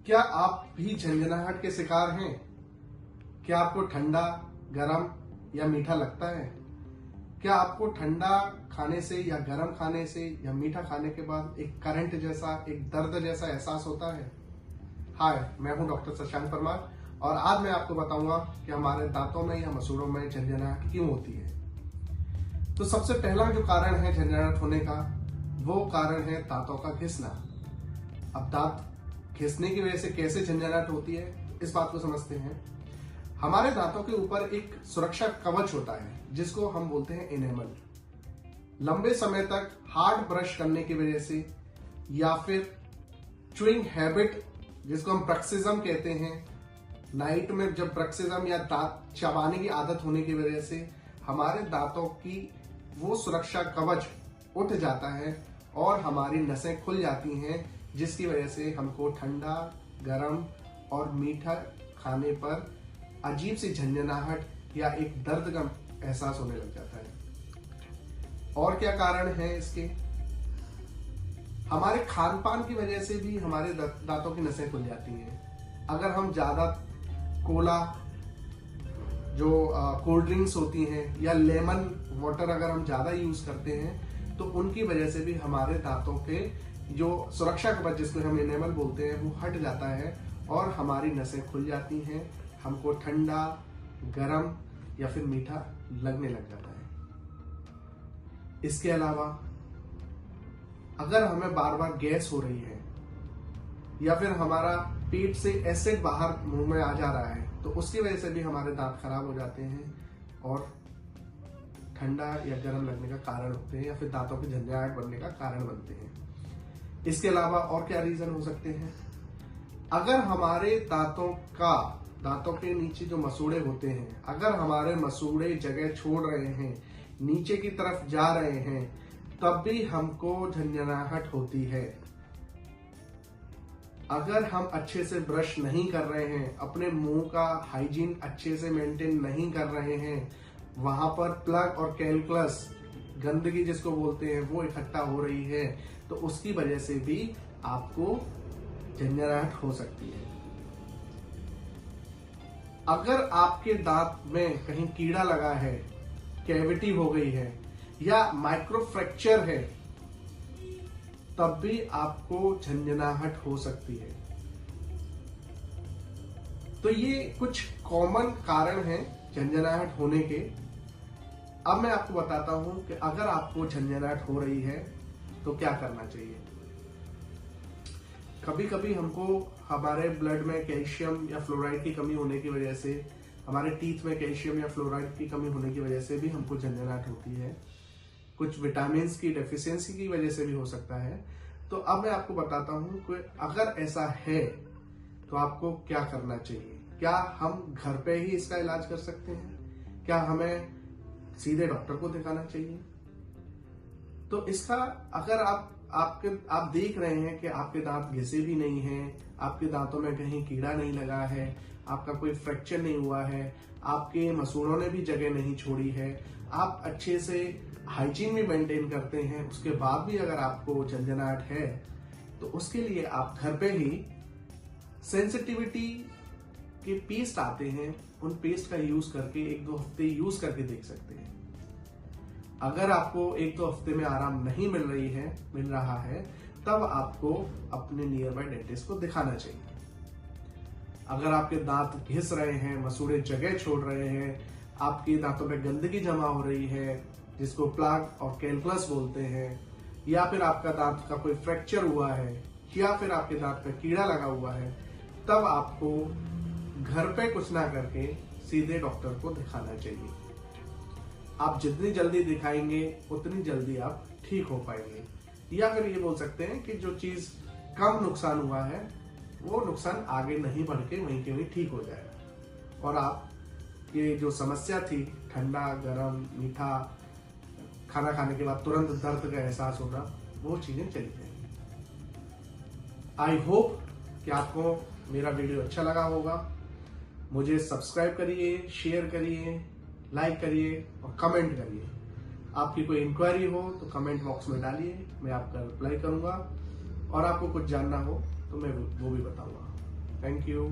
क्या आप भी झंझनाहट के शिकार हैं? क्या आपको ठंडा, गरम या मीठा लगता है? क्या आपको ठंडा खाने से या गरम खाने से या मीठा खाने के बाद एक करंट जैसा, एक दर्द जैसा एहसास होता है? हाय, मैं हूं डॉक्टर शशांक परमार और आज मैं आपको बताऊंगा कि हमारे दांतों में या मसूड़ों में झंझनाहट क्यों होती है। तो सबसे पहला जो कारण है झंझनाहट होने का, वो कारण है दांतों का घिसना। अब दांत घिसने की वजह से कैसे झंझनाहट होती है, इस बात को समझते हैं। हमारे दांतों के ऊपर एक सुरक्षा कवच होता है जिसको हम बोलते हैं इनेमल। लंबे समय तक हार्ड ब्रश करने की वजह से या फिर च्युइंग हैबिट, जिसको हम ब्रक्सिज्म कहते हैं, नाइट में जब ब्रक्सिज्म या दांत चबाने की आदत होने की वजह से हमारे दांतों की वो सुरक्षा कवच उठ जाता है और हमारी नसें खुल जाती हैं, जिसकी वजह से हमको ठंडा, गरम और मीठा खाने पर अजीब सी झंझनाहट या एक दर्द का एहसास होने लग जाता है। और क्या कारण है इसके? हमारे खान पान की वजह से भी हमारे दांतों की नसें खुल जाती हैं। अगर हम ज्यादा कोला, जो कोल्ड ड्रिंक्स होती हैं, या लेमन वाटर अगर हम ज्यादा यूज करते हैं तो उनकी वजह से भी हमारे दांतों के जो सुरक्षा कवच, जिसको हम इनेमल बोलते हैं, वो हट जाता है और हमारी नसें खुल जाती हैं। हमको ठंडा, गरम या फिर मीठा लगने लग जाता है। इसके अलावा अगर हमें बार बार गैस हो रही है या फिर हमारा पेट से एसिड बाहर मुंह में आ जा रहा है, तो उसकी वजह से भी हमारे दांत खराब हो जाते हैं और ठंडा या गर्म लगने का कारण होते हैं या फिर दांतों की झंझनाहट बनने का कारण बनते हैं। इसके अलावा और क्या रीजन हो सकते हैं? अगर हमारे दांतों के नीचे जो मसूड़े होते हैं, अगर हमारे मसूड़े जगह छोड़ रहे हैं, नीचे की तरफ जा रहे हैं, तब भी हमको झंझनाहट होती है। अगर हम अच्छे से ब्रश नहीं कर रहे हैं, अपने मुंह का हाइजीन अच्छे से मेंटेन नहीं कर रहे हैं, वहां पर प्लग और कैलकुलस, गंदगी जिसको बोलते हैं, वो इकट्ठा हो रही है, तो उसकी वजह से भी आपको झंझनाहट हो सकती है। अगर आपके दांत में कहीं कीड़ा लगा है, कैविटी हो गई है या माइक्रो फ्रैक्चर है, तब भी आपको झंझनाहट हो सकती है। तो ये कुछ कॉमन कारण हैं झंझनाहट होने के। अब मैं आपको बताता हूं कि अगर आपको झंझनाहट हो रही है तो क्या करना चाहिए। कभी कभी हमको हमारे ब्लड में कैल्शियम या फ्लोराइड की कमी होने की वजह से, हमारे टीथ में कैल्शियम या फ्लोराइड की कमी होने की वजह से भी हमको झंझनाहट होती है। कुछ विटामिन की डेफिशिएंसी की वजह से भी हो सकता है। तो अब मैं आपको बताता हूं कि अगर ऐसा है तो आपको क्या करना चाहिए। क्या हम घर पे ही इसका इलाज कर सकते हैं? क्या हमें सीधे डॉक्टर को दिखाना चाहिए? तो इसका, अगर आप देख रहे हैं कि आपके दांत घिसे भी नहीं हैं, आपके दांतों में कहीं कीड़ा नहीं लगा है, आपका कोई फ्रैक्चर नहीं हुआ है, आपके मसूड़ों ने भी जगह नहीं छोड़ी है, आप अच्छे से हाइजीन भी मेंटेन करते हैं, उसके बाद भी अगर आपको झंझनाहट है, तो उसके लिए आप घर पे ही सेंसिटिविटी के पेस्ट आते हैं, उन पेस्ट का यूज करके 1-2 हफ्ते यूज करके देख सकते हैं। अगर आपको 1-2 हफ्ते में आराम नहीं मिल रहा है, तब आपको अपने नियर बाय डेंटिस्ट को दिखाना चाहिए। अगर आपके दांत घिस रहे हैं, मसूड़े जगह छोड़ रहे हैं, आपके दांतों में गंदगी जमा हो रही है, जिसको प्लग और कैलकुलस बोलते हैं, या फिर आपका दांत का कोई फ्रैक्चर हुआ है, या फिर आपके दांत पे कीड़ा लगा हुआ है, तब आपको घर पे कुछ ना करके सीधे डॉक्टर को दिखाना चाहिए। आप जितनी जल्दी दिखाएंगे उतनी जल्दी आप ठीक हो पाएंगे। या फिर ये बोल सकते हैं कि जो चीज कम नुकसान हुआ है, वो नुकसान आगे नहीं बढ़ के वहीं के वहीं ठीक हो जाएगा और आप ये जो समस्या थी, ठंडा, गरम, मीठा खाना खाने के बाद तुरंत दर्द का एहसास होना, वो चीजें चली जाएंगी। आई होप कि आपको मेरा वीडियो अच्छा लगा होगा। मुझे सब्सक्राइब करिए, शेयर करिए, लाइक करिए और कमेंट करिए। आपकी कोई इंक्वायरी हो तो कमेंट बॉक्स में डालिए, मैं आपका रिप्लाई करूंगा। और आपको कुछ जानना हो तो मैं वो भी बताऊंगा। Thank you.